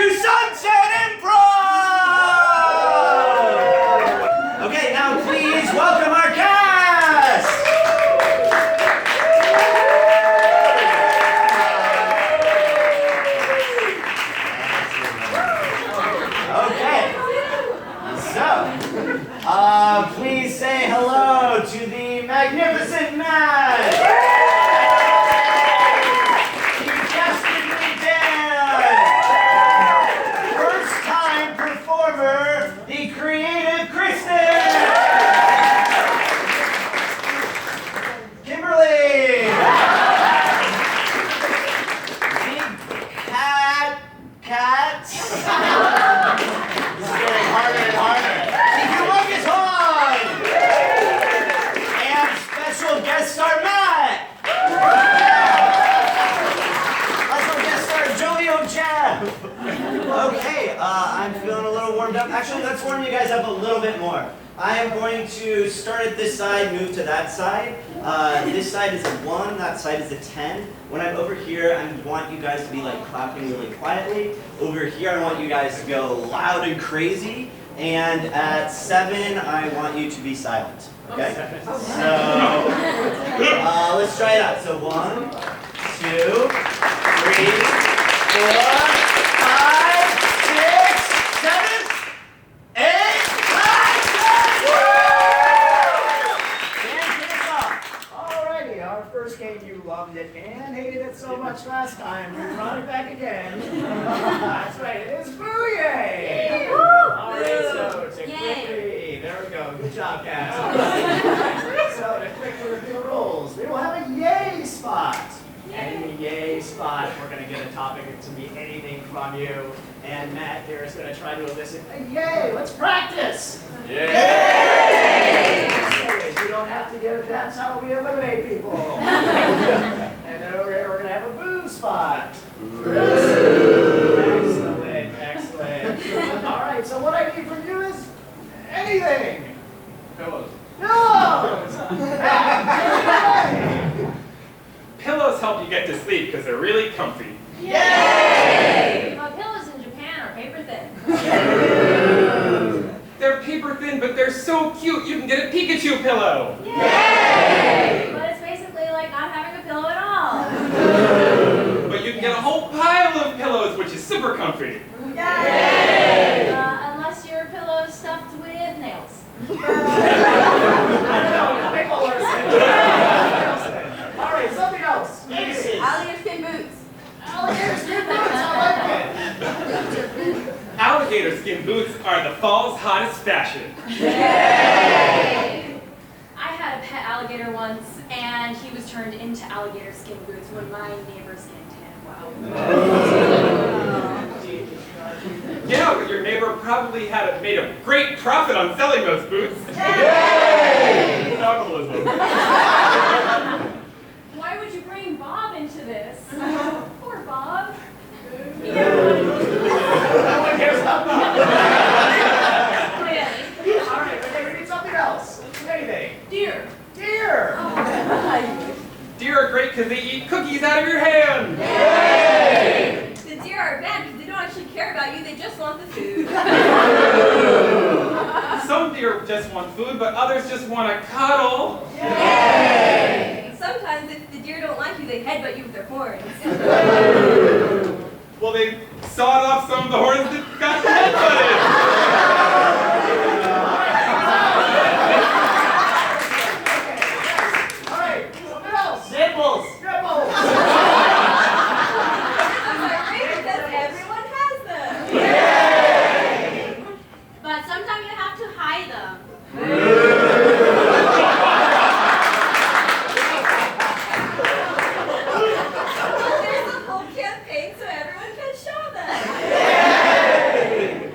to Sunset Improv! Okay, now please welcome our cast! Okay, so, please say hello to the magnificent Matt! Okay, I'm feeling a little warmed up. Actually, let's warm you guys up a little bit more. I am going to start at this side, move to that side. This side is a 1, that side is a 10. When I'm over here, I want you guys to be like clapping really quietly. Over here, I want you guys to go loud and crazy. And at 7, I want you to be silent. Okay? So, let's try it out. So 1, 2, 3, 4. And hated it so much last time, we brought it back again. That's right, it is Booyah! All right, so to quickly, there we go, good job, guys. So to quickly review the rules, we will have a yay spot. And in the yay spot, we're going to get a topic. It can be anything from you. And Matt here is going to try to elicit a yay. Let's practice. Yay! You don't have to get it. That's how we eliminate people. And then over here, we're going to have a boo spot. Boo. Excellent, excellent. All right, so what I need from you is anything. Pillows. Pillows! Pillows help you get to sleep because they're really comfy. Yay! Pillows in Japan are paper thin. They're paper thin, but they're so cute. You can get a Pikachu pillow. Yay! But it's basically like not having a pillow at all. But you can get a whole pile of pillows, which is super comfy. Yay! Unless your pillow is stuffed with nails. All right, something else. Alligator skin boots. Alligator skin boots, I like it. Alligator skin boots are the fall's hottest fashion. Yay! I had a pet alligator once, and he was turned into alligator skin boots when my neighbor skinned him. Wow. Yeah, but your neighbor probably made a great profit on selling those boots. Yay! Capitalism. Why would you bring Bob into this? Poor Bob. No one cares about Bob. Really? All right, okay, we need something else. Anything. Deer. Deer. Deer are great because they eat cookies out of your hand. Yay! The deer are bad because they don't actually care about you, they just want the food. Some deer just want food, but others just want to cuddle. Yay! Sometimes if the deer don't like you, they headbutt you with their horns. Well, they sawed off some of the horns that got headbutted. All right, something else. Nipples! Nipples. I'm sorry, because everyone has them. Yay! But sometimes you have to hide them. There's a whole campaign so everyone can show them. Yay!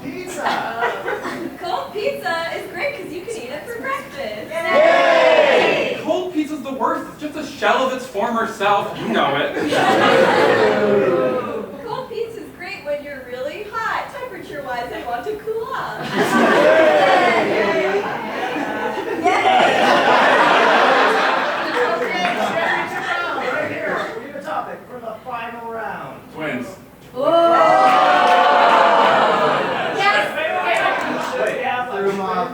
pizza. Cold pizza is great because you can eat it for breakfast. Yay! Cold pizza's the worst. It's just a shell of its former self. You know it. Cold pizza is great when you're really hot, temperature-wise, and want to cool off. Right here. We have a topic for the final round. Twins. Yes. Wait, yeah, Threw 'em off.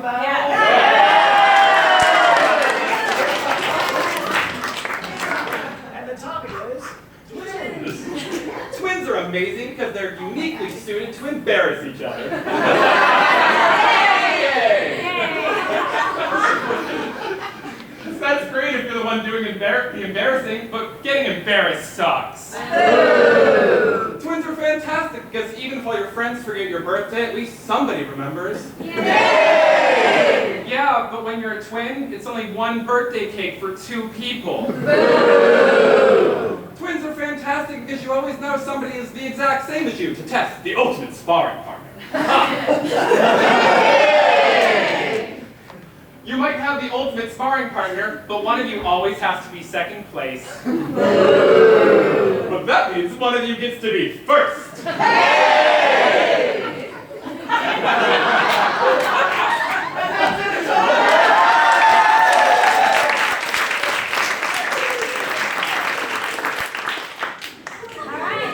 And the topic is twins. Twins are amazing because they're uniquely suited to embarrass each other. That's great if you're the one doing the embarrassing, but getting embarrassed sucks. Twins are fantastic because even if all your friends forget your birthday, at least somebody remembers. Yeah, but when you're a twin, it's only one birthday cake for 2 people. Twins are fantastic because you always know somebody is the exact same as you to test the ultimate sparring partner. You might have the ultimate sparring partner, but one of you always has to be second place. But that means one of you gets to be first. Alright,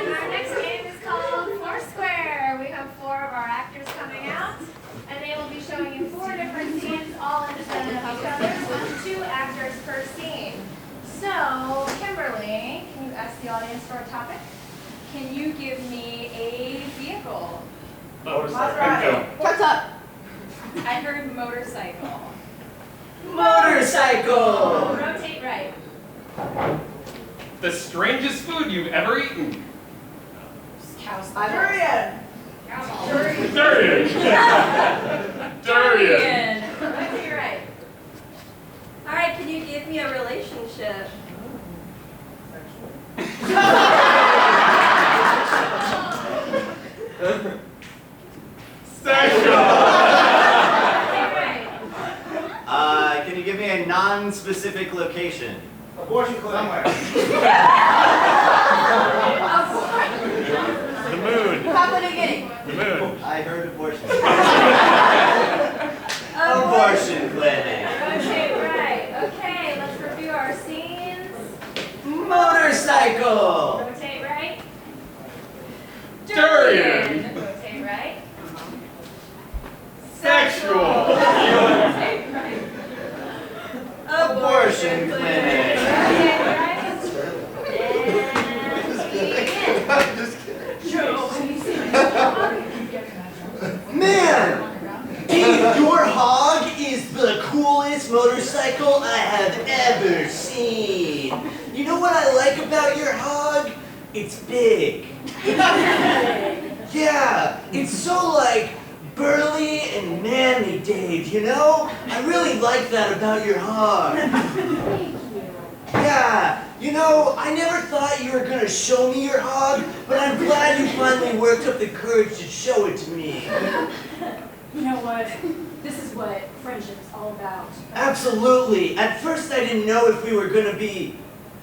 our next game is called Foursquare. We have 4 of our actors coming out, and they will be showing you 4 different scenes, all independent of each other, with 2 actors per scene. So, Kimberly, can you ask the audience for a topic? Can you give me a vehicle? Motorcycle. What's up? I heard motorcycle. Motorcycle! Rotate right. The strangest food you've ever eaten. Durian. Durian. Durian. Rotate right. Alright, can you give me a relationship? Sexual. Rotate right. Can you give me a non-specific location? Abortion clinic. Somewhere. The moon. Papua New Guinea. The moon. I heard abortion. Abortion clinic. Rotate right. Okay, let's review our scenes. Motorcycle! Rotate right. Durian. Rotate right. Sexual. Rotate right. Abortion clinic. Rotate right. I'm just kidding. Man! Dude, your hog is the coolest motorcycle I have ever seen. You know what I like about your hog? It's big. Yeah, it's so like burly and manly, Dave, you know? I really like that about your hog. Yeah, you know, I never thought you were gonna show me your hog, but I'm glad you finally worked up the courage to show it to me. You know what? This is what friendship's all about. Absolutely. At first I didn't know if we were gonna be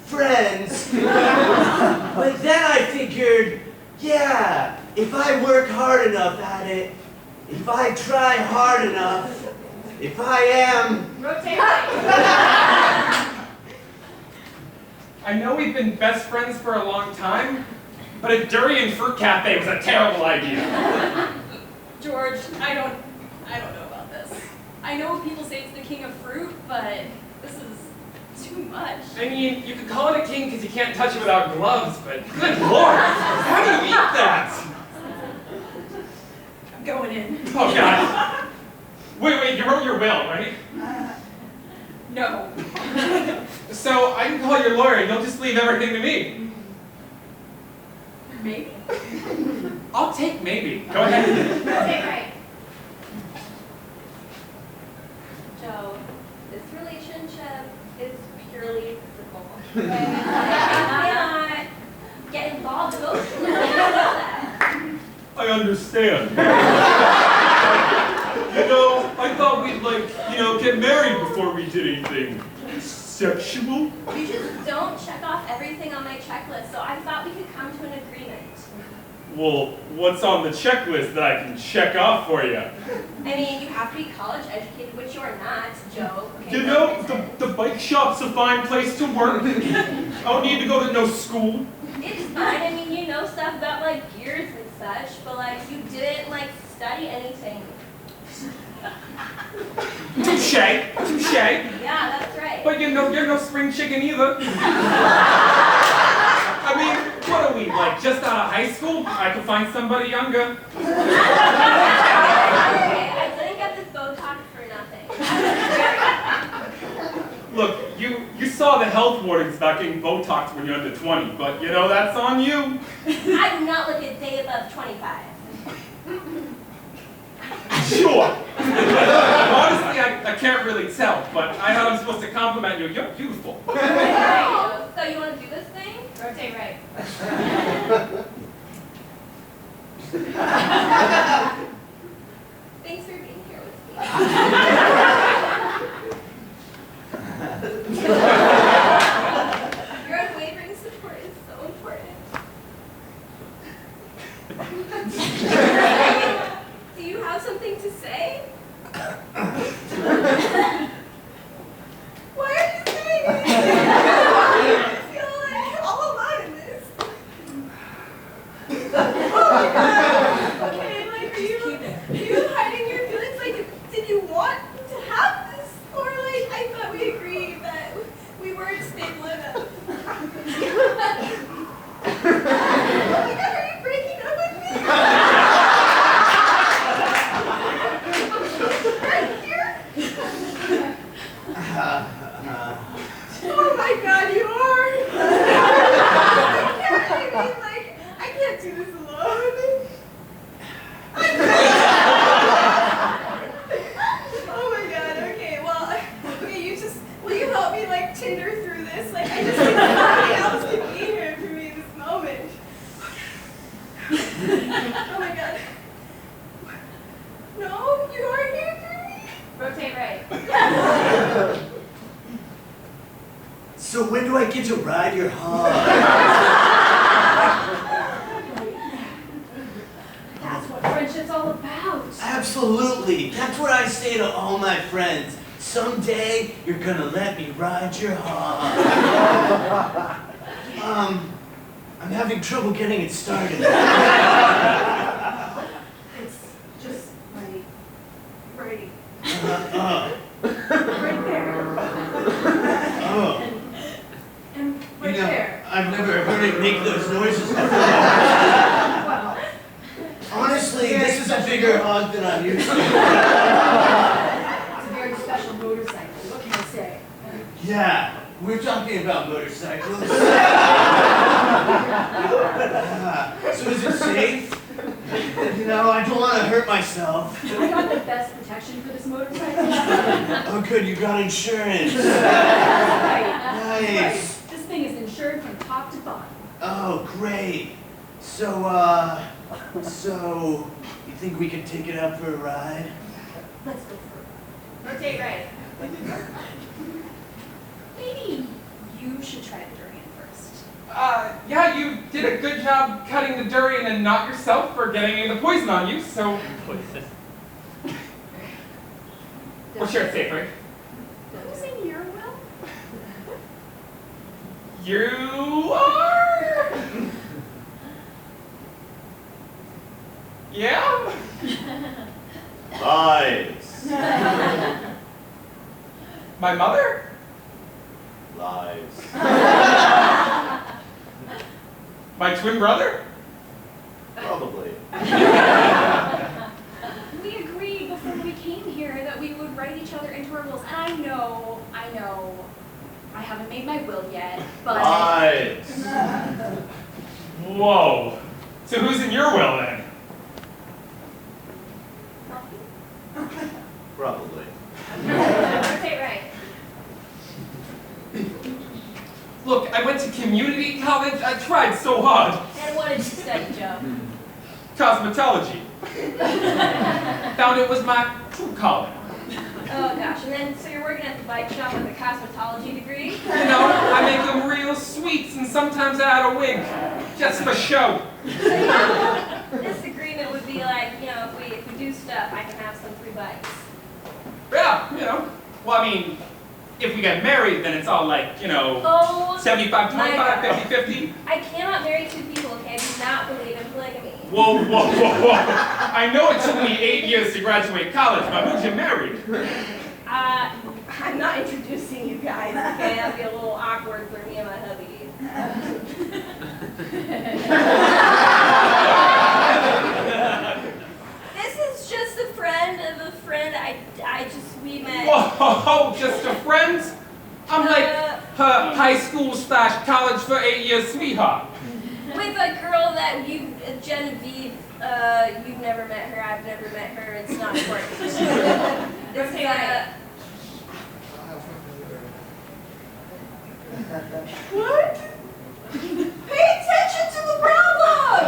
friends, but then I figured, yeah, if I work hard enough at it, if I try hard enough, if I am... Rotate right. I know we've been best friends for a long time, but a durian fruit cafe was a terrible idea. George, I don't know about this. I know people say it's the king of fruit, but this is too much. I mean, you could call it a king because you can't touch it without gloves, but good lord, how do you eat that? I'm going in. Oh god. Wait, you wrote your will, right? No. So I can call your lawyer and you'll just leave everything to me. Maybe. I'll take maybe. Go ahead. Rotate right. Joe, this relationship is purely physical. I cannot get involved emotionally. I know that. I understand. get married before we did anything sexual? You just don't check off everything on my checklist, so I thought we could come to an agreement. Well, what's on the checklist that I can check off for you? I mean, you have to be college educated, which you're not, Joe. Okay, You know, the bike shop's a fine place to work. I don't need to go to no school. It's fine. I mean, you know stuff about, like, gears and such, but, like, you didn't, like, study anything. Touche, touche. Yeah, that's right. But you're no spring chicken either. I mean, what are we, like, just out of high school? I could find somebody younger. Okay, I didn't get this Botox for nothing. Look, you saw the health warnings about getting Botox when you're under 20, but you know, that's on you. I do not look a day above 25. Sure. Honestly, I can't really tell, but I know I'm supposed to compliment you. You're beautiful. Right. So you want to do this thing? Rotate right. Thanks for being here with me. Your unwavering support is so important. Do you have something to say? Why are you saying this? I feel like all alone in this. Oh my god. Okay, like, are you hiding your feelings? Like, did you want to have this? Or, like, I thought we agreed that we weren't stable enough. Oh my god, are you breaking up with me? Right here? Oh my god, you are! I can't do this alone. Oh my god, okay, well, will you help me, like, Tinder through this? Like, I just think somebody else can be here for me in this moment. Oh my god. No, you aren't here for me? Rotate right. So when do I get to ride your hog? That's what friendship's all about. Absolutely. That's what I say to all my friends. Someday you're gonna let me ride your hog. I'm having trouble getting it started. It's just right Uh, right there. oh. And right there. I've never heard it make those noises before. Well, Honestly, this is a bigger hog than I'm used to. it's a very special motorcycle. What can I say? Yeah, we're talking about motorcycles. So is it safe? You know, I don't want to hurt myself. I got the best protection for this motorcycle. Oh good, you got insurance. Right. Nice. This thing is insured from top to bottom. Oh, great. So you think we can take it out for a ride? Let's go for it. Rotate right. Maybe you should try the durian first. Yeah, you did a good job cutting the durian and not yourself for getting any of the poison on you, so... What's your favorite? Who's in your will? You are? Yeah? Lies. My mother? Lies. My twin brother? Probably. We agreed before we came here that we would write each other into our wills. And I know, I haven't made my will yet, but... Lies. Whoa. So who's in your will then? Probably. Rotate right. Look, I went to community college. I tried so hard. And what did you study, Joe? Cosmetology. Found it was my true calling. Oh gosh, and then so you're working at the bike shop with a cosmetology degree? You know, I make them real sweets and sometimes I add a wig. Just for show. So yeah, this agreement would be like, you know, if we do stuff, I can have some free bikes. Yeah, you know. Well, I mean, if we get married, then it's all like, you know, Oh, 75, 25, my 50, 50. I cannot marry two people, okay? I do not believe in polygamy. Whoa, whoa, whoa, whoa. I know it took me 8 years to graduate college, but who'd you marry? I'm not introducing you guys, okay? That'd be a little awkward for me and my hubby. This is just a friend of a friend we met. Whoa, just a friend? I'm like her high school / college for 8 years sweetheart. With a girl that Genevieve, you've never met her, I've never met her, it's not important. This is What? Pay attention to the problem!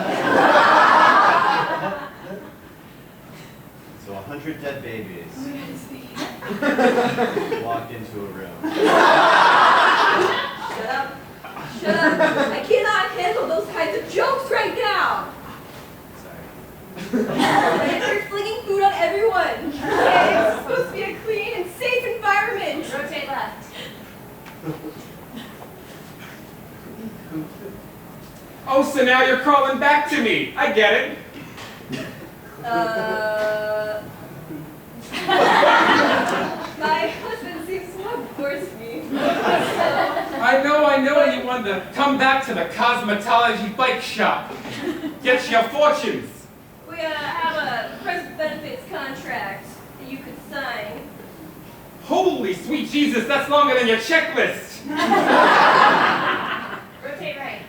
So 100 dead babies walked into a room. Shut up. Shut up. I cannot handle those kinds of jokes right now. Sorry. You're flinging food on everyone. Okay, it's supposed to be a clean and safe environment. Rotate left. Oh, so now you're calling back to me. I get it. My husband seems to have divorced me. I know, and you wanted to come back to the cosmetology bike shop. Get your fortunes. We have a present benefits contract that you could sign. Holy sweet Jesus, that's longer than your checklist. Rotate right.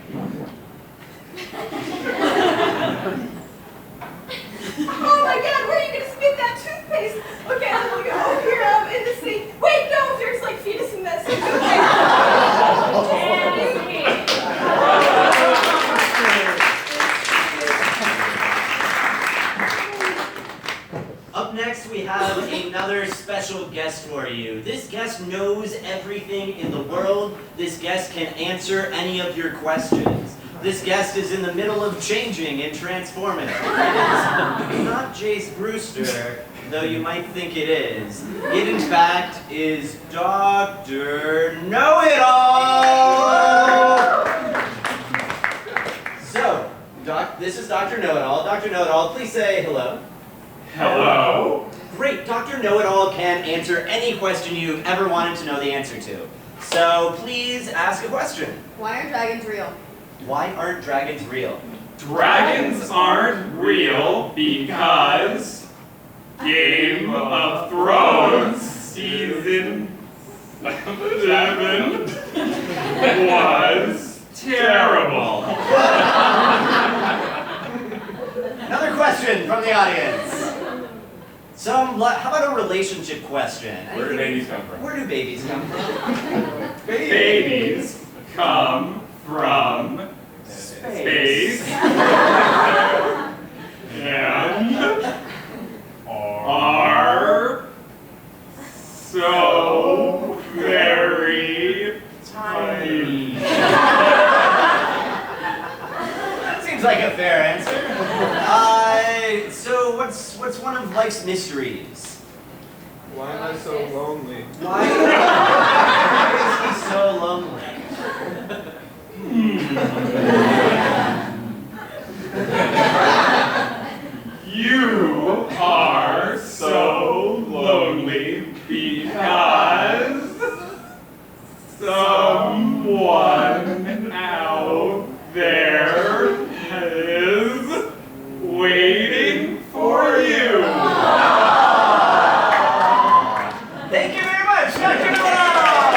Oh my God, where are you gonna spit that toothpaste? Okay, I'm gonna go over here in the sink. Wait, no, there's like fetus in that sink. Up next, we have another special guest for you. This guest knows everything in the world. This guest can answer any of your questions. This guest is in the middle of changing and transforming. It is not Jace Brewster, though you might think it is. It, in fact, is Dr. Know-It-All! So, this is Dr. Know-It-All. Dr. Know-It-All, please say hello. Hello? Great, Dr. Know-It-All can answer any question you've ever wanted to know the answer to. So please ask a question. Why are dragons real? Why aren't dragons real? Dragons aren't real because Game of Thrones season 7 was terrible. Another question from the audience. How about a relationship question? Where do babies come from? Where do babies come from? Babies come from space and are so very tiny. Seems like a fair answer. So what's one of life's mysteries? Why am I so lonely? Why is he so lonely? You are so lonely because someone out there is waiting for you. Thank you very much, Dr. Know-It-All!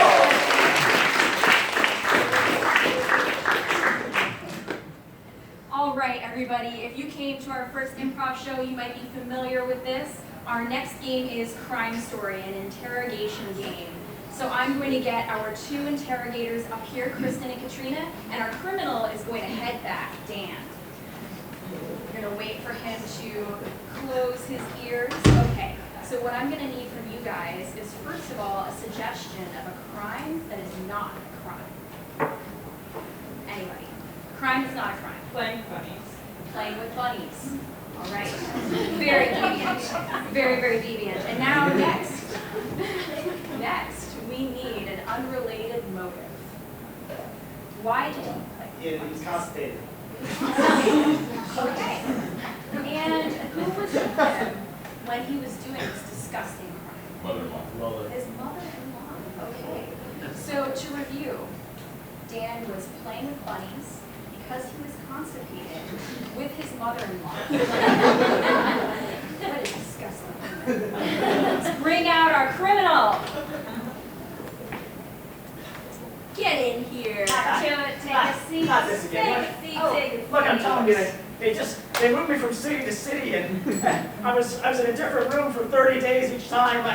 All right, everybody, if you came to our first improv show, you might be familiar with this. Our next game is Crime Story, an interrogation game. So I'm going to get our two interrogators up here, Kristen and Katrina, and our criminal is going to head back, Dan. We're going to wait for him to close his ears. Okay, So what I'm gonna need from you guys is, first of all, a suggestion of a crime that is not a crime. Anybody? Crime is not a crime. Playing bunnies. Playing with bunnies. All right. Very deviant. Very, very deviant. And now next, we need an unrelated motive. Why did he play? He's constipated. Okay. And who was with him when he was doing this disgusting crime? Mother-in-law. His mother-in-law. Okay. So to review, Dan was playing with bunnies because he was constipated with his mother-in-law. What a disgusting. Let's bring out our criminal. Get in here. Take a seat. Not this again. Take a seat. Oh, Take a seat. Look, I'm telling you, they moved me from city to city, and I was in a different room for 30 days each time. I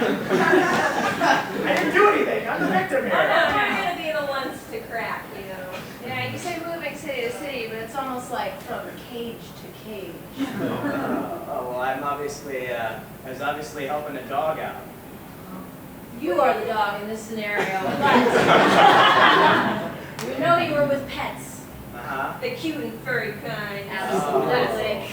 didn't do anything. I'm the victim We're here. gonna be the ones to crack, you know. Yeah, you say moving city to city, but it's almost like from cage to cage. Oh well, I was obviously helping a dog out. You are the dog in this scenario, but we know you were with pets. The cute and furry kind. Absolutely.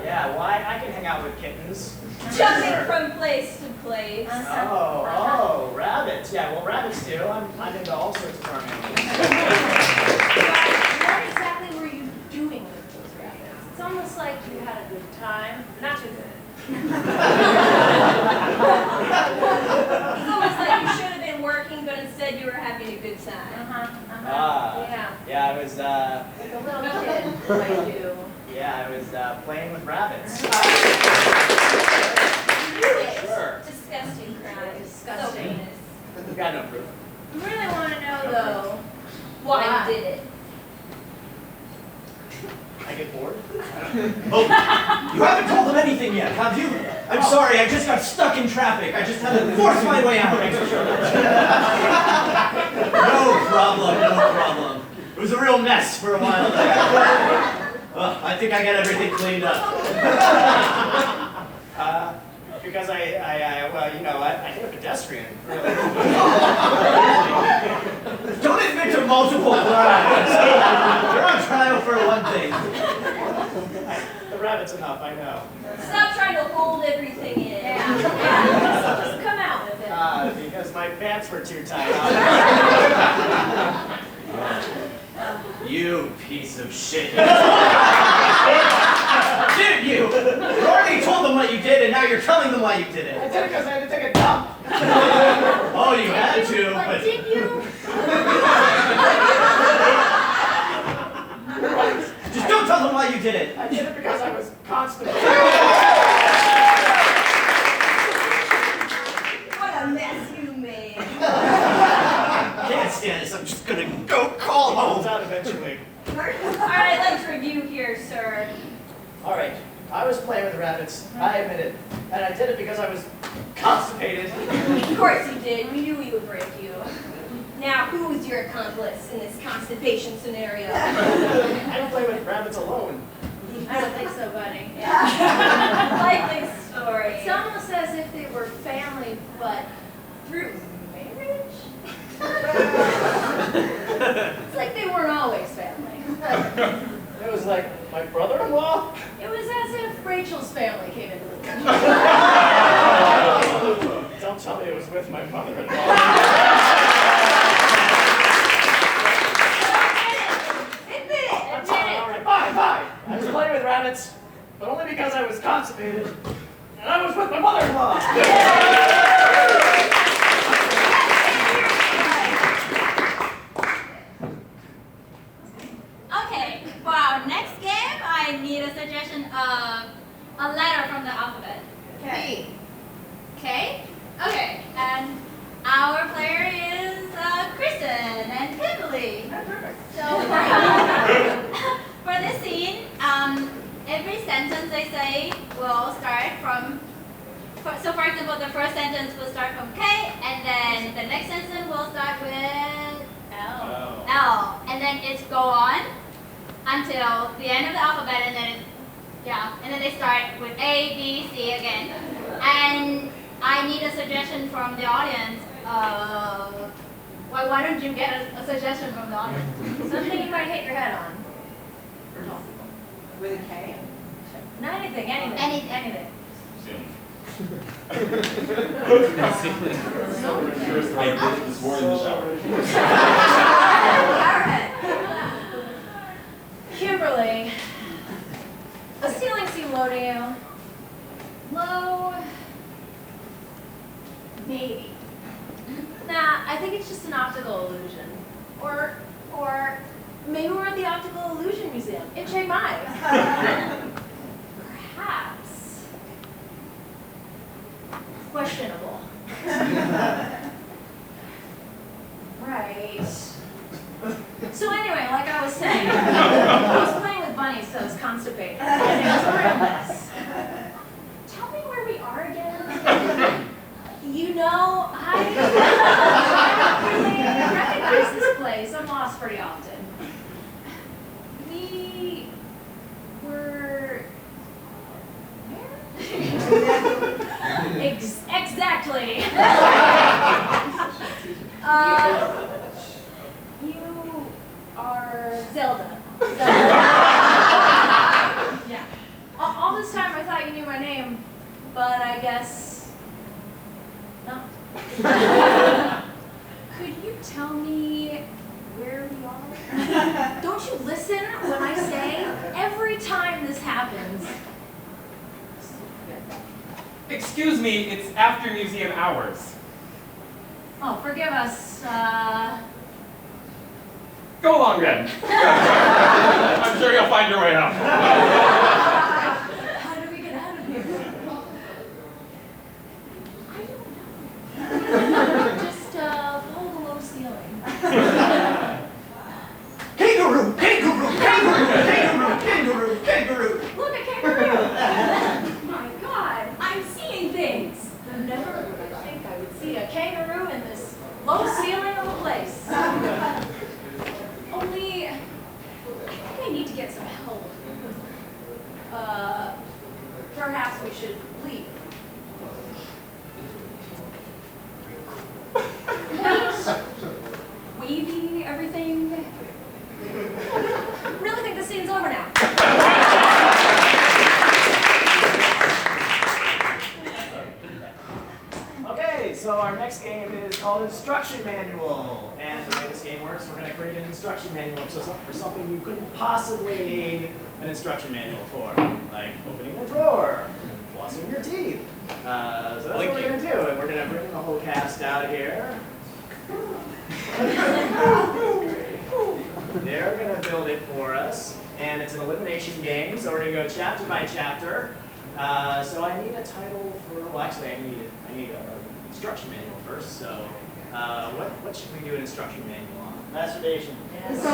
Yeah. Well, I can hang out with kittens. Jumping Sure. from place to place. Oh, rabbits. Yeah, well, rabbits too. I'm into all sorts of farm animals. What exactly were you doing with those rabbits? It's almost like you had a good time. Not too good. It's almost like you should have been working, but instead you were having a good time. Yeah. Yeah, I was. Like a little kid might do. Yeah, I was playing with rabbits. Sure. Disgusting crime. Disgusting. So heinous. We've got no proof. I really want to know, though, Why you did it? I get bored. Oh, you haven't told them anything yet, have you? I'm sorry, I just got stuck in traffic. I just had to force my way out. No problem, no problem. It was a real mess for a while there. I think I got everything cleaned up. Because I hit a pedestrian. Really. Don't admit to multiple crimes. You're on trial for one thing. The rabbit's enough, I know. Stop trying to hold everything in. Yeah. Just come out with it. Because my pants were too tight. You piece of shit. Did you? You already told them what you did, and now you're telling them why you did I it. did it because I had to take a dump. Oh, you had to, But but... did you? Just don't tell them why you did it. I did it because I was constipated. What a mess you made. Can't stand this. I'm just gonna go call Calls home. out eventually. All right, let's review here, sir. All right, I was playing with rabbits. I admit it, and I did it because I was constipated. Of course you did. We knew we would break you. Now, who was your accomplice in this constipation scenario? I don't play with rabbits alone. I don't think so, buddy. Likely story. It's almost as if they were family, but through marriage? It's like they weren't always family. It was like my brother-in-law. It was as if Rachel's family came into the picture. Don't tell me it was with my mother-in-law. Admit it. I'm sorry, all right, bye. I was playing with rabbits, but only because I was constipated, and I was with my mother-in-law. Okay, for our next game, I need a suggestion of a letter from the alphabet. Okay. Okay? Okay, and our player is Kristen and Kimberly. So for this scene, every sentence they say will start from, so for example, the first sentence will start from K, and then the next sentence will start with Oh. L, and then it go on until the end of the alphabet, and then and then they start with A, B, C again. I need a suggestion from the audience. Why don't you get a suggestion from the audience? Something you might hit your head on. With a K? No, anything. Anything. I did it this morning in the shower. Kimberly, the ceiling seem low to you? Low? Maybe. Nah, I think it's just an optical illusion. Or maybe we're at the Optical Illusion Museum in Chiang Mai. Perhaps. Questionable. Right. So anyway, like I was saying, I was playing with bunnies, so I was constipated. And it was a real mess. Tell me where we are again. You know, I don't really recognize this place. I'm lost pretty often. We were where? Exactly. You are Zelda. Yeah. All this time I thought you knew my name, but I guess no. Could you tell me where we are? Don't you listen when I say every time this happens? Excuse me, it's after museum hours. Oh, forgive us. Go along then. I'm sure you'll find your way out. How do we get out of here? I don't know. Just follow the low ceiling. Kangaroo! Kangaroo! Kangaroo! Kangaroo! Kangaroo! Kangaroo! Look, a kangaroo! My God, I'm seeing things. Never would I think I would see a kangaroo in this low ceiling of a place. Only, I think I need to get some help. Perhaps we should leave. Wavy, everything. Really think the scene's over now. Okay, so our next game is called Instruction Manual. And the way this game works, we're going to create an instruction manual for something you couldn't possibly need an instruction manual for, like opening a drawer, flossing your teeth. So that's what we're going to do, and we're going to bring the whole cast out here. They're going to build it for us, and it's an elimination game, so we're going to go chapter by chapter. So I need a title for, well actually I need an instruction manual first, so what should we do an instruction manual on? Masturbation. Anything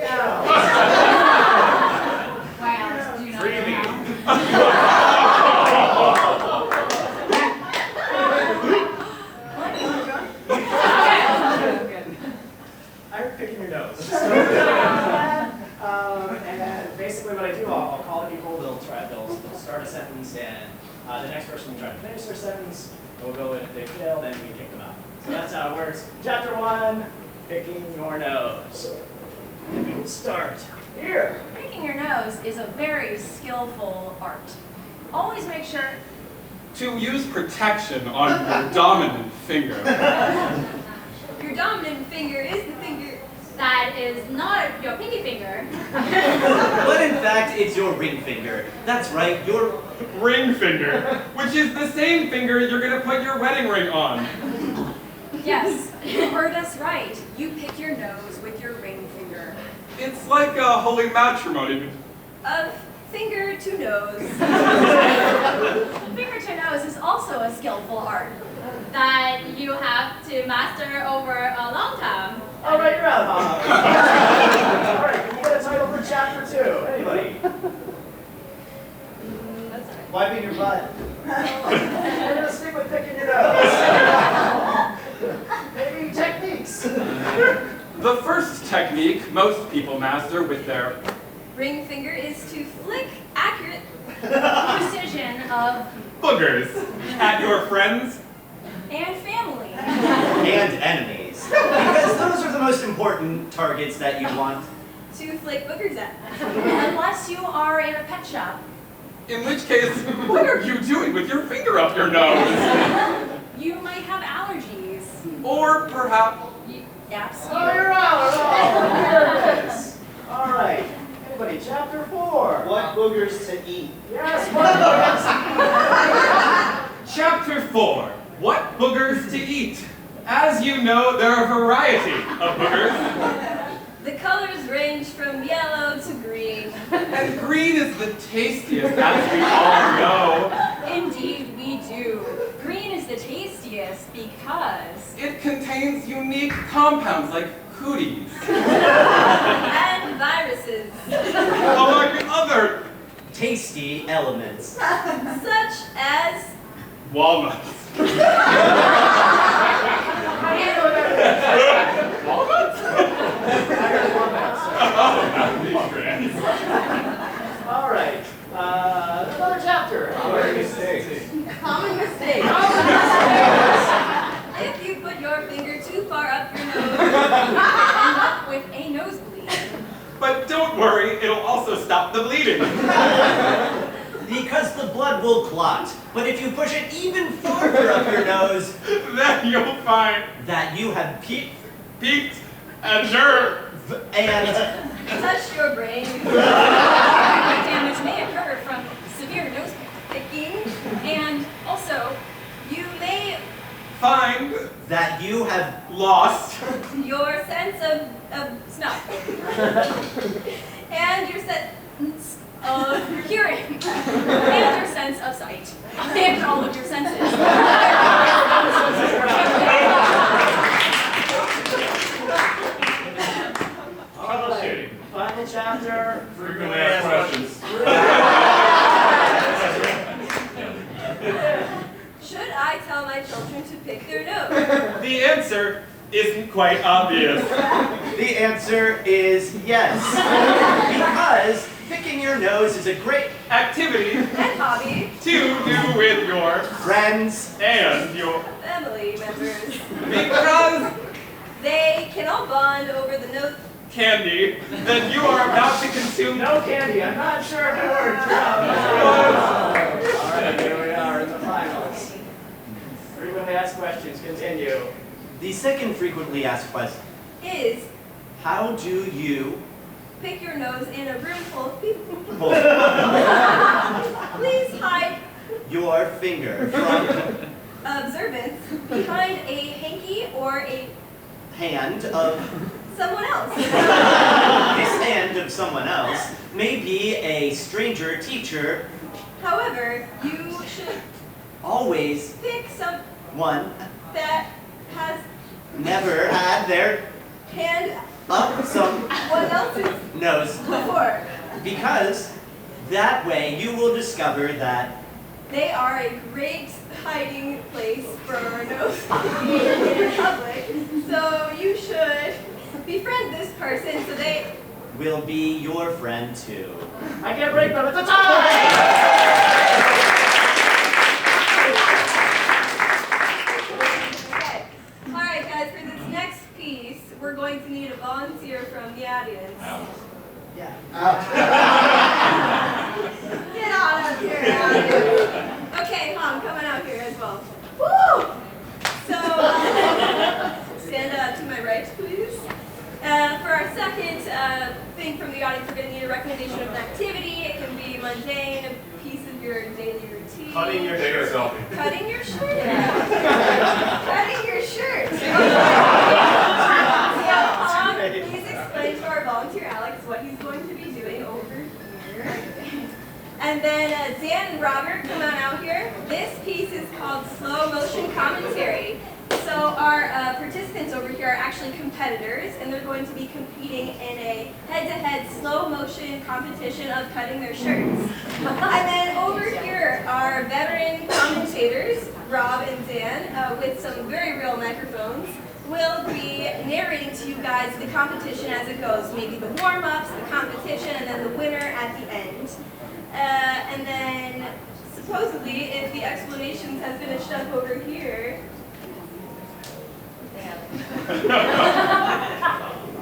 else? Wow, do you know Freebie. I'm picking your nose. And basically what I do, I'll call the people, they'll start a sentence, and the next person will try to finish their sentence, we'll go in, if they fail, then we kick them out. So that's how it works. Chapter 1, picking your nose. And we will start here. Picking your nose is a very skillful art. Always make sure. To use protection on your dominant finger. Your dominant finger is the finger. That is not your pinky finger. But in fact, it's your ring finger. That's right, your Ring finger, which is the same finger you're gonna put your wedding ring on. Yes, you heard us right. You pick your nose with your ring finger. It's like a holy matrimony. Finger to nose. Finger to nose is also a skillful art. That you have to master over a long time. All right, you're out. All right, can you get a title for chapter 2? Anybody? wiping your butt. We're gonna stick with picking your nose. Maybe techniques. The first technique most people master with their Ring finger is to flick accurate Precision of Boogers at your friends. and family. And enemies. Because those are the most important targets that you want. To flake boogers at. Unless you are in a pet shop. In which case, what are you doing with your finger up your nose? You might have allergies. Or perhaps... Absolutely. Oh, you're out. Here it is. All right. Anybody, chapter 4. What boogers to eat? Yes, what boogers? Chapter 4, what boogers to eat? As you know, there are a variety of boogers. The colors range from yellow to green. And green is the tastiest, as we all know. Indeed, we do. Green is the tastiest because... It contains unique compounds like cooties, And viruses. among other Tasty elements. Such as walnuts. Walnuts? Oh, that would be grand. All right. Another chapter. Common mistakes. common mistake. If you put your finger too far up your nose, you end up with a nosebleed. But don't worry, it'll also stop the bleeding. Because the blood will clot. But if you push it even farther up your nose, Then you'll find that you have peaked and nerve. and touch your brain, Damage may occur from severe nose picking, and also you may Find that you have lost your sense of smell and your sense of hearing, and your sense of sight, and all of your senses. All right. Final chapter. Frequently asked questions. Should I tell my children to pick their nose? The answer isn't quite obvious. The answer is yes. Because picking your nose is a great Activity And hobby, to do with your friends. and your family members. because They can all bond over the nose. candy that you are about to consume. No candy. I'm not sure if it worked. All right, here we are in the finals. Frequently asked questions. Continue. The second frequently asked question, Is how do you pick your nose in a room full of people. pull Please hide your finger from observance behind a hanky or a hand of someone else. this hand of someone else, may be a stranger teacher, However, you should always pick someone one that has never had their hand up someone else's nose, before. because that way you will discover that They are a great hiding place for nose in public. So you should befriend this person so they will be your friend too. I can't break them. It's a tie. Okay. Alright guys, for this next piece, we're going to need a volunteer from the audience. Yeah. Get out of here, audience. Okay, Mom, coming out here as well. Woo! So, stand to my right, please. For our second thing from the audience, we're going to need a recommendation of an activity. It can be mundane, a piece of your daily routine. Cutting your hair. Take a selfie. Cutting your shirt. Cutting your shirt. Please explain to our volunteer Alex what he's going to be doing over here. And then Dan and Robert, come on out here. This piece is called Slow Motion Commentary. So our participants over here are actually competitors, and they're going to be competing in a head-to-head slow motion competition of cutting their shirts. And then over here are veteran commentators, Rob and Dan, with some very real microphones, will be narrating to you guys the competition as it goes. Maybe the warm-ups, the competition, and then the winner at the end. And then supposedly, if the explanations have finished up over here.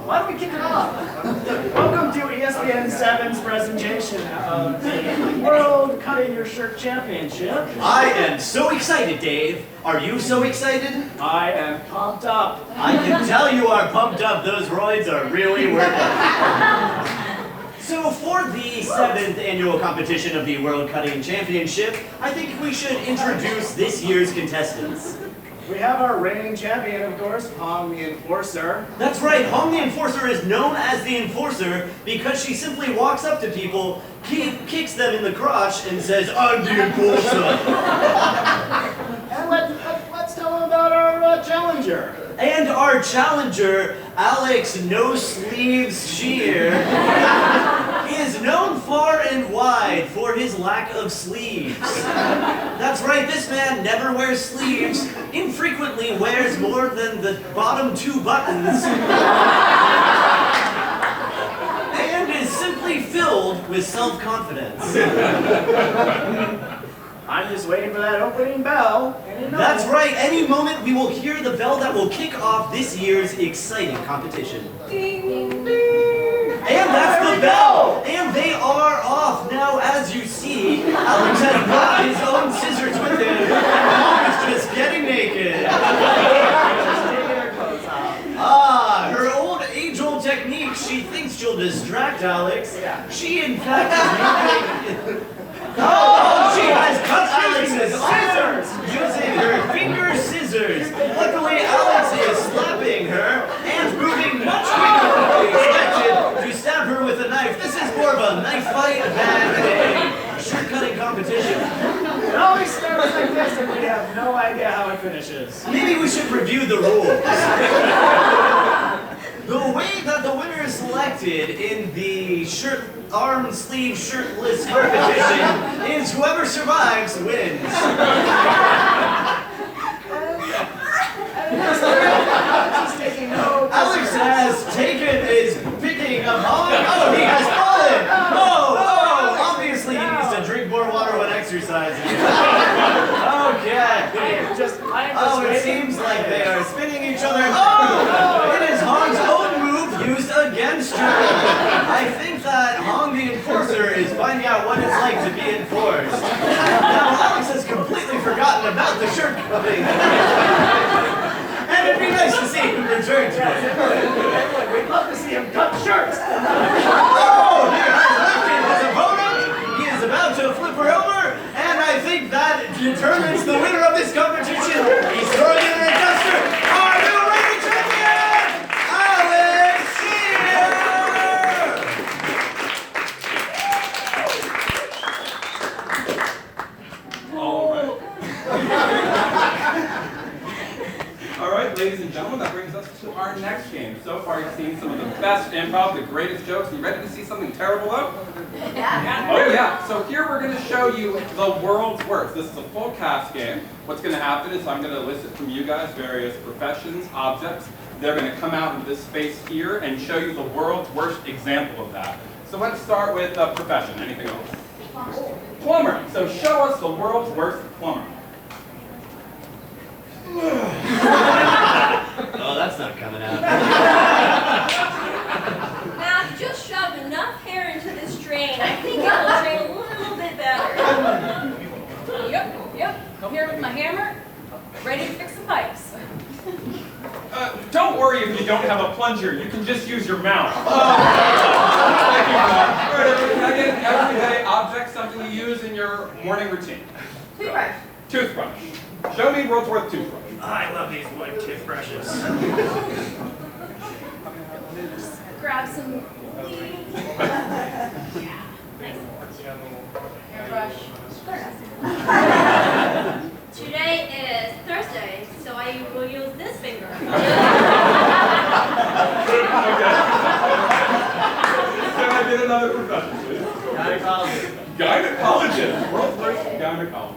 Why don't we kick it off? Welcome to ESPN 7's presentation of the World Cutting Your Shirt Championship. I am so excited, Dave. Are you so excited? I am pumped up. I can tell you are pumped up. Those roids are really working. So for the 7th annual competition of the World Cutting Championship, I think we should introduce this year's contestants. We have our reigning champion, of course, Hong the Enforcer. That's right, Hong the Enforcer is known as the Enforcer because she simply walks up to people, kicks them in the crotch, and says, "I'm the Enforcer." And let's tell them about our challenger. And our challenger, Alex No Sleeves Shear, is known far and wide for his lack of sleeves. That's right, this man never wears sleeves, infrequently wears more than the bottom 2 buttons, and is simply filled with self-confidence. I'm just waiting for that opening bell. That's right, any moment we will hear the bell that will kick off this year's exciting competition. Ding, ding. And that's the bell! And they are off. Now, as you see, Alex has brought his own scissors with him. Mom is just getting naked. Ah, her old age-old technique. She thinks she'll distract Alex. She, in fact, is using... Oh, she has cut Alex's scissors using her finger scissors. Luckily, Alex is slapping her and moving much quicker than we expected to stab her with a knife. This is more of a knife fight than a shirt cutting competition. It always starts like this and we have no idea how it finishes. Maybe we should review the rules. The way that the winner is selected in the arm sleeve shirtless competition is whoever survives wins. Alex is picking up Hong. Oh, he has fallen. Oh, obviously he needs to drink more water when exercising. Okay. Oh, it seems like they are spinning each other. Oh, it is Hong's own move used against her. I think that Hong the Enforcer is finding out what it's like to be enforced. Now, Alex has completely forgotten about the shirt cutting. And it'd be nice to see him return to it. We'd love to see him cut shirts. Oh, he has lifted his opponent. He is about to flip her over. And I think that determines the winner of this competition. He's throwing in her duster. Our new reigning champion, Alex Shear! All right, ladies and gentlemen, that brings us to our next game. So far, you've seen some of the best improv, the greatest jokes. You ready to see something terrible, though? Yeah. Oh, yeah. So here we're going to show you the world's worst. This is a full cast game. What's going to happen is I'm going to elicit from you guys various professions, objects. They're going to come out of this space here and show you the world's worst example of that. So let's start with a profession. Anything else? Plumber. So show us the world's worst plumber. Oh, that's not coming out. Now, if you just shove enough hair into this drain, I think it will drain a little bit better. Yep. I'm here with my hammer, ready to fix the pipes. Don't worry if you don't have a plunger. You can just use your mouth. Thank you, Bob. All right, can I get an everyday object, something you use in your morning routine? Toothbrush. Toothbrush. Show me world's worst toothbrush. I love these wood toothbrushes. Grab some leaves. Hairbrush. Today is Thursday, so I will use this finger. Can I get another profession, please? Gynecologist. Gynecologist. World's worst gynecologist.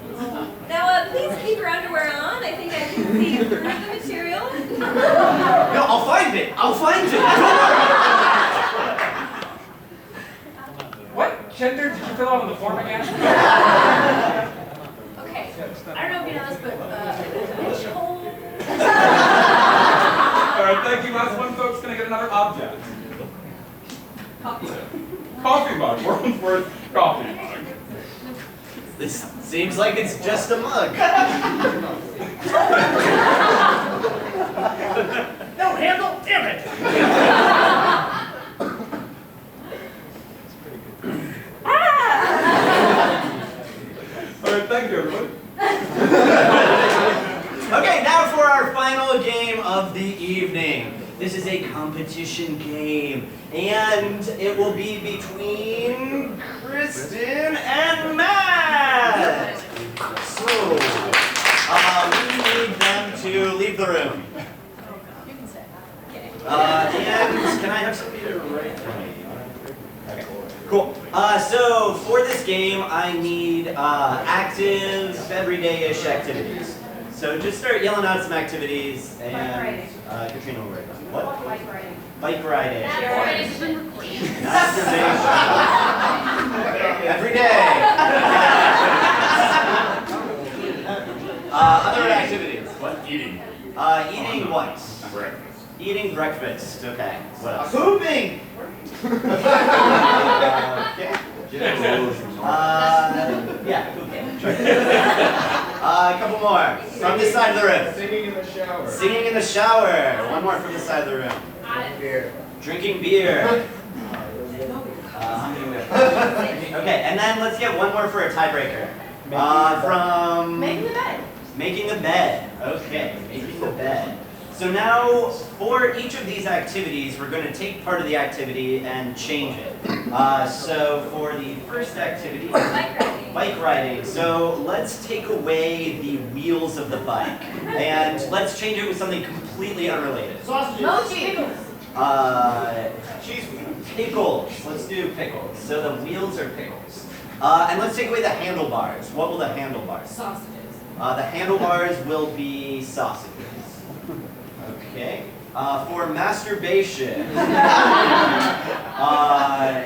Now, please keep your underwear on. I think I can see through the material. No, I'll find it. Don't worry. What gender did you fill out on the form again? This seems like it's just a mug. No handle, damn it! All right, thank you, everybody. Okay, now for our final game of the evening. This is a competition game, and it will be between Kristen and Matt. So, we need them to leave the room. And can I have somebody to write for me? Okay, cool. So for this game, I need active, everyday-ish activities. So just start yelling out some activities, and Katrina will write them. What? Bike riding. Bike riding. Masturbation. Masturbation. Every day. Other activities. What? Eating. Eating what? Breakfast. Eating breakfast. Okay. What else? Pooping. Okay. Yeah, pooping. Sure. A couple more. From this side of the room. Singing in the shower. Singing in the shower. One more from this side of the room. Beer. Drinking beer. How many we have? Okay, and then let's get one more for a tiebreaker. From Making the bed. making the bed. Okay, making the bed. So now, for each of these activities, we're going to take part of the activity and change it. So for the first activity, bike riding. So let's take away the wheels of the bike, and let's change it with something completely unrelated. Mochi. Pickles. Let's do pickles. So the wheels are pickles. And let's take away the handlebars. What will the handlebars? Sausages. The handlebars will be sausages. Okay. For masturbation.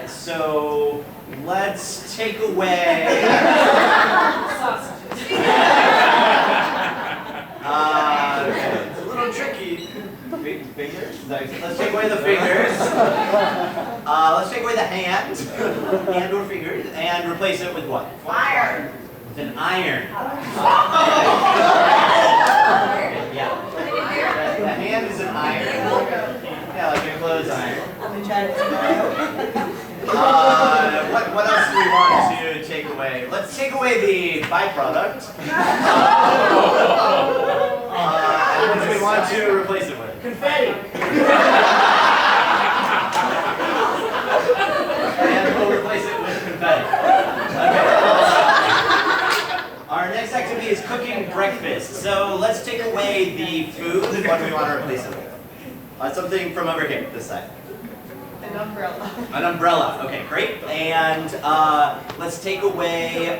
So let's take away. Sausages. Okay. It's a little tricky. Fingers? Let's take away the fingers. Let's take away the hand. Hand or fingers. And replace it with what? Iron. With an iron. Yeah. The hand is an iron. Yeah, like a clothes iron. What else do we want to take away? Let's take away the byproduct. And what do we want to replace it with? Confetti. And we'll replace it with confetti. Okay. Our next activity is cooking breakfast. So let's take away the food. What do we want to replace it with? Something from over here, this side. An umbrella. An umbrella. Okay, great. And let's take away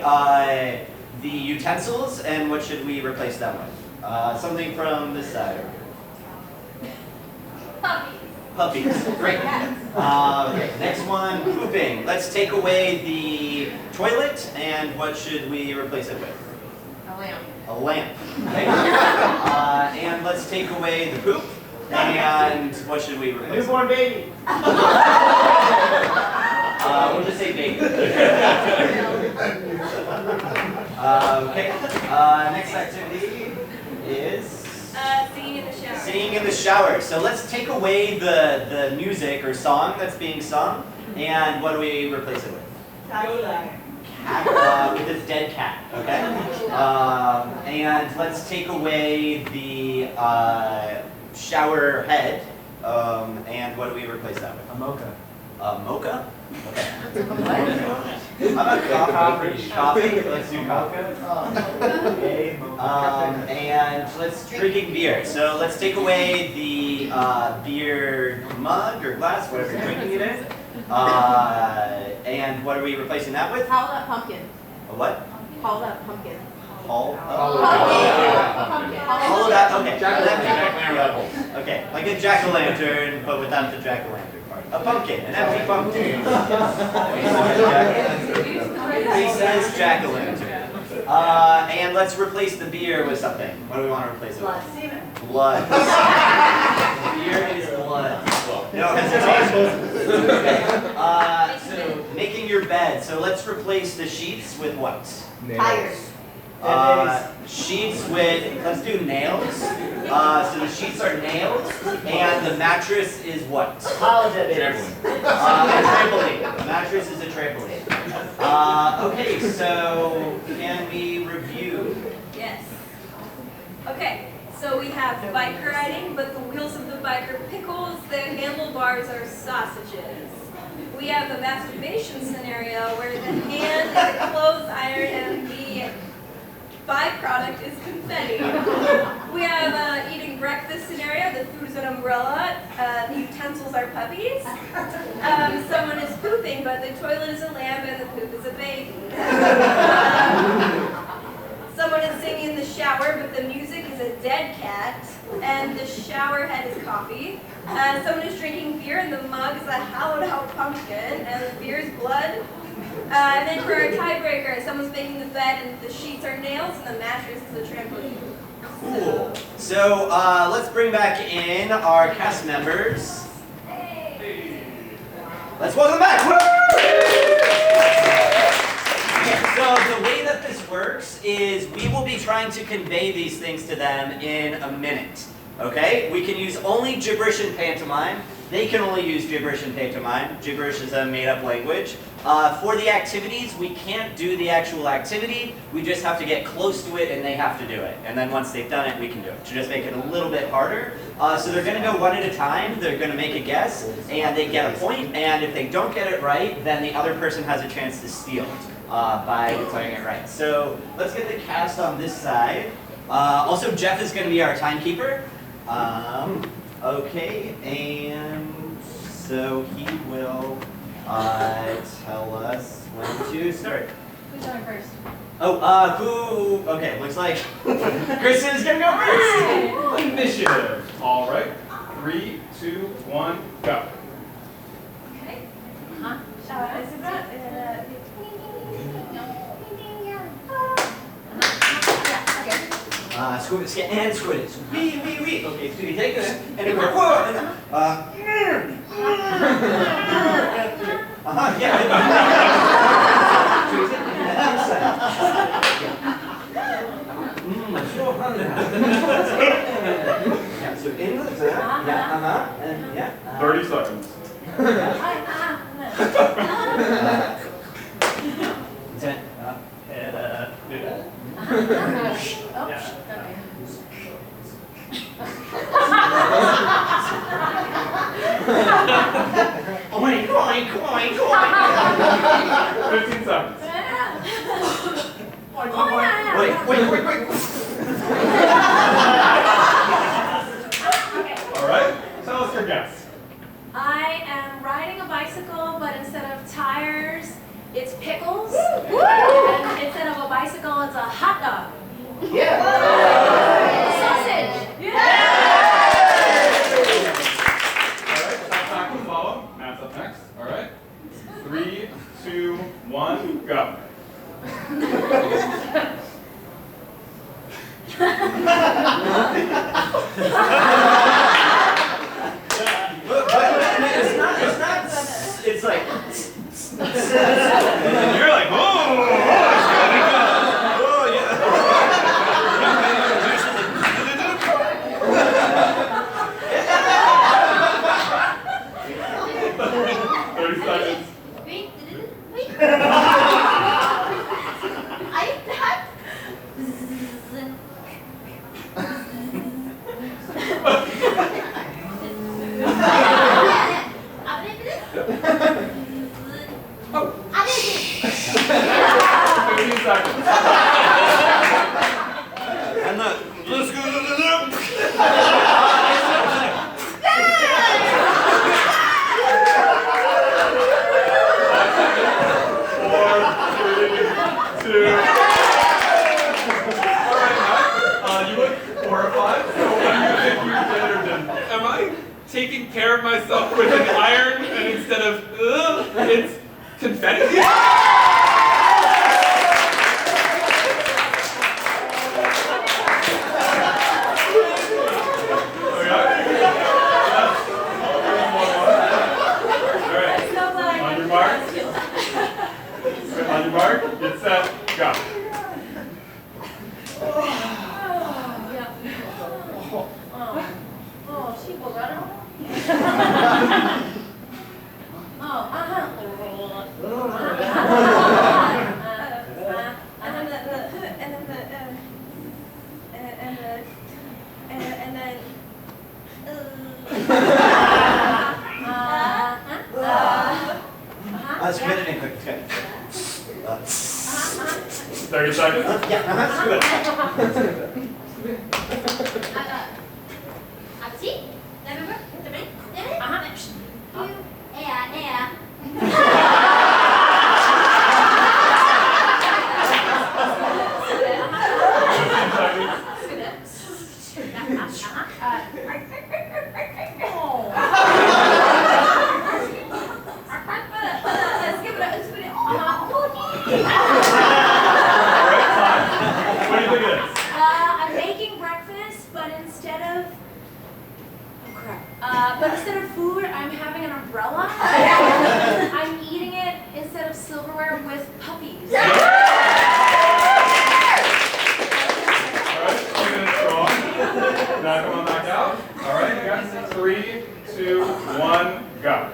the utensils. And what should we replace them with? Something from this side. Puppies. Great. Okay, next one, pooping. Let's take away the toilet, and what should we replace it with? A lamp. A lamp. Okay. And let's take away the poop, and what should we replace it with? Newborn baby. We'll just say baby. Okay. Next activity is Singing in the shower. singing in the shower. So let's take away the music or song that's being sung, and what do we replace it with? Cat, with a dead cat. Okay. And let's take away the shower head, and what do we replace that with? A mocha. A mocha? Okay. How about coffee? Coffee? Let's do coffee. And let's drinking beer. So let's take away the beer mug or glass, whatever you're drinking it in. And what are we replacing that with? Hollowed out pumpkin. A what? Hollowed out pumpkin. Hull? Pumpkin. Hollowed out, okay. Jack-o'-lantern. Okay, like a jack-o'-lantern, but without the jack-o'-lantern part. A pumpkin, an empty pumpkin. He says jack-o'-lantern. And let's replace the beer with something. What do we want to replace it with? Blood. Beer is blood. No hesitation. Okay. So making your bed. So let's replace the sheets with what? Tires. Sheets with, let's do nails. So the sheets are nails, and the mattress is what? Holiday. A trampoline. The mattress is a trampoline. Okay, so can we review? Yes. Okay, so we have biker riding, but the wheels of the bike are pickles, the handlebars are sausages. We have the masturbation scenario where the hand is a clothes iron and the byproduct is confetti. We have eating breakfast scenario, the food is an umbrella, the utensils are puppies. Someone is pooping, but the toilet is a lamb and the poop is a baby. Someone is singing in the shower, but the music is a dead cat, and the shower head is coffee. Someone is drinking beer, and the mug is a hollowed out pumpkin, and the beer is blood. And then for our tiebreaker, someone's making the bed, and the sheets are nails, and the mattress is a trampoline. Cool. So let's bring back in our cast members. Let's welcome back. So the way that this works is we will be trying to convey these things to them in a minute. Okay? We can use only gibberish and pantomime. They can only use gibberish and pantomime. Gibberish is a made-up language. For the activities, we can't do the actual activity. We just have to get close to it, and they have to do it. And then once they've done it, we can do it to just make it a little bit harder. So they're going to go one at a time. They're going to make a guess, and they get a point. And if they don't get it right, then the other person has a chance to steal it by declaring it right. So let's get the cast on this side. Also, Jeff is going to be our timekeeper. Okay, and so he will tell us when to start. Who's going first? Oh, okay, looks like Kristen is going to go first. Initiative. All right. 3, 2, 1, go. Okay. Huh? This is it. Squid it, and squid it. Wee. Okay, so you take this, and it goes, whoa, and yeah. So you take it inside. I'm so hungry. Yeah, so in the yeah, and yeah. 30 seconds. Coin. 15 seconds. Wait. All right. Tell us your guess. I am riding a bicycle, but instead of tires, it's pickles. And instead of a bicycle, it's a hot dog. Sausage. All right. Top back will follow. Matt's up next. All right. 3, 2, 1, go. It's like. And you're like, oh, Wait. I have. And let's go. You look horrified. So what do you think you did or didn't? Am I taking care of myself with an iron and instead of it's confetti? On your mark. Squid it in quick. Squid. 30 seconds. Yeah, squid. Absi? Remember? The break? Yeah. What do you think it is? I'm making breakfast, but instead of food, I'm having an umbrella. I'm eating it instead of silverware with puppies. All right, keep it strong. Now come on back out. All right, you guys. 3, 2, 1, go.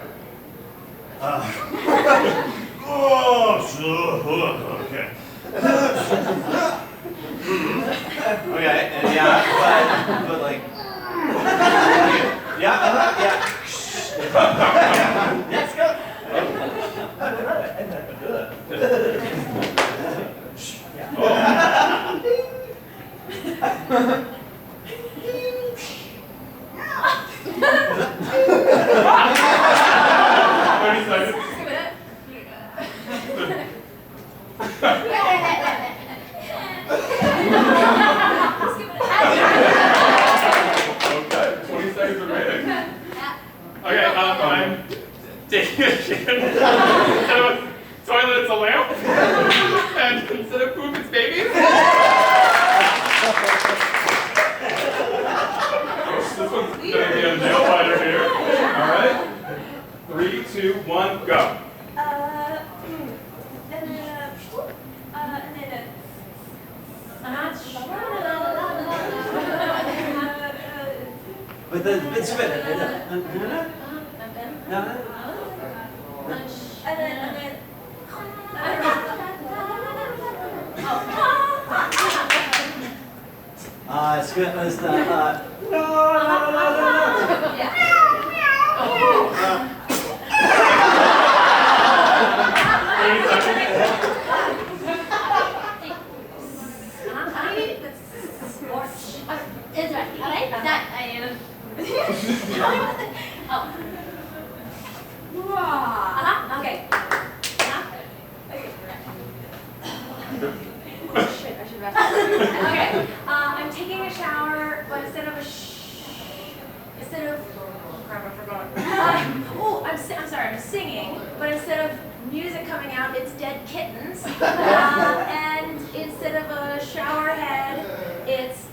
Okay. Okay, and yeah, but like, yeah. Let's go. Okay, 20 seconds remaining. Okay, I'm taking a shit. Instead of a toilet, it's a lamp. And instead of poop, it's babies. This one's gonna be a nail biter here. Alright. 3, 2, 1, go. But the squid. Squid was the no. It's right, alright? That I am. Okay. Shit, I should rest. Okay. I'm taking a shower, but instead of oh crap, I forgot. I'm sorry, I'm singing, but instead of music coming out, it's dead kittens. And instead of a shower head, it's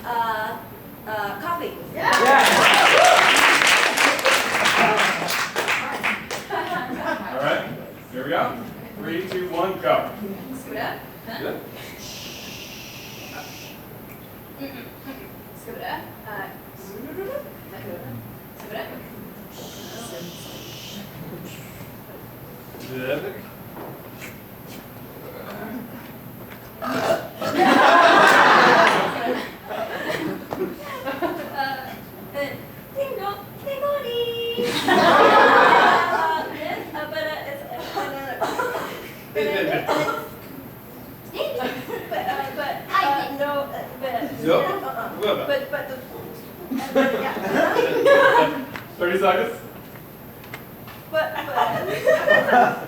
coffee. All right, here we go. 3, 2, 1, go. Scoot up. Good. Scoot up. Scoot up. Good. But 30 seconds. But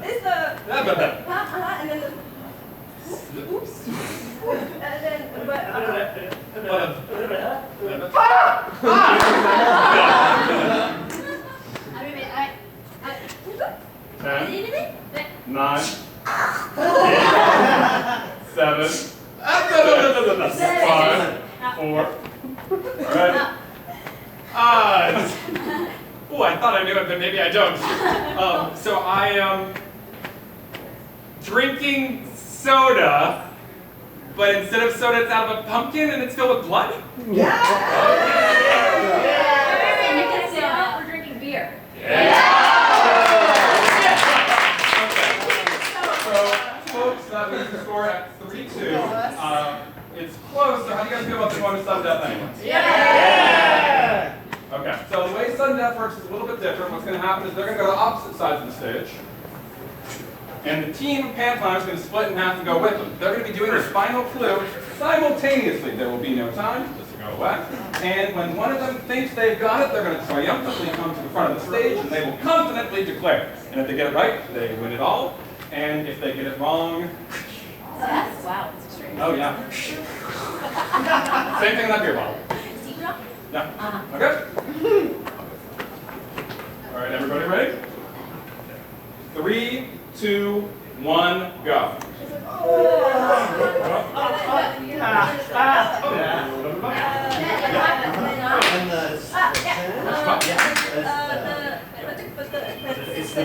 it's the and then the oops and then but Ten, 9, 8, 7, 5, 4. All right. Oh, I thought I knew it, but maybe I don't. So I am drinking soda, but instead of soda, it's out of a pumpkin and it's filled with blood? We're drinking beer. Okay. So, folks, that was the score at 3-2. It's close, so how do you guys feel about the bonus sudden death anyway? Okay, so the way sudden death works is a little bit different. What's going to happen is they're going to go to opposite sides of the stage. And the team pantomime is going to split in half and go with them. They're going to be doing the spinal flu simultaneously. There will be no time, just to go away. And when one of them thinks they've got it, they're going to triumphantly come to the front of the stage and they will confidently declare. And if they get it right, they win it all. And if they get it wrong, Yes. Wow, it's extreme. oh yeah. Same thing in that beer bottle. Zebra? Yeah. Okay? All right, everybody ready? 3, 2, 1, go. And the it's the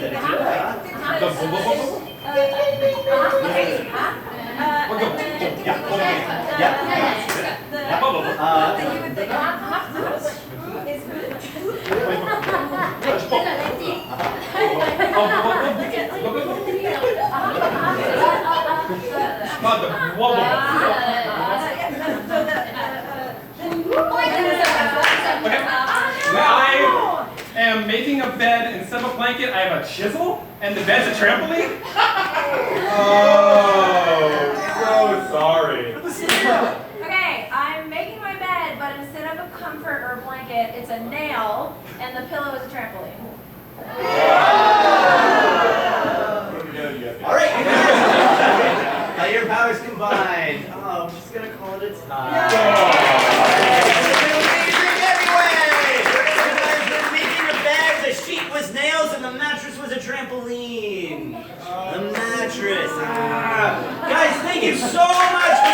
I am making a bed instead of a blanket. I have a chisel, and the bed's a trampoline. Oh, so sorry. Okay, I'm making my bed, but instead of a comfort or a blanket, it's a nail, and the pillow is a trampoline. all right, you guys. Now your powers combined. Oh, I'm just gonna call it a tie. The sheet was nails and the mattress was a trampoline. The mattress. Guys, thank you so much for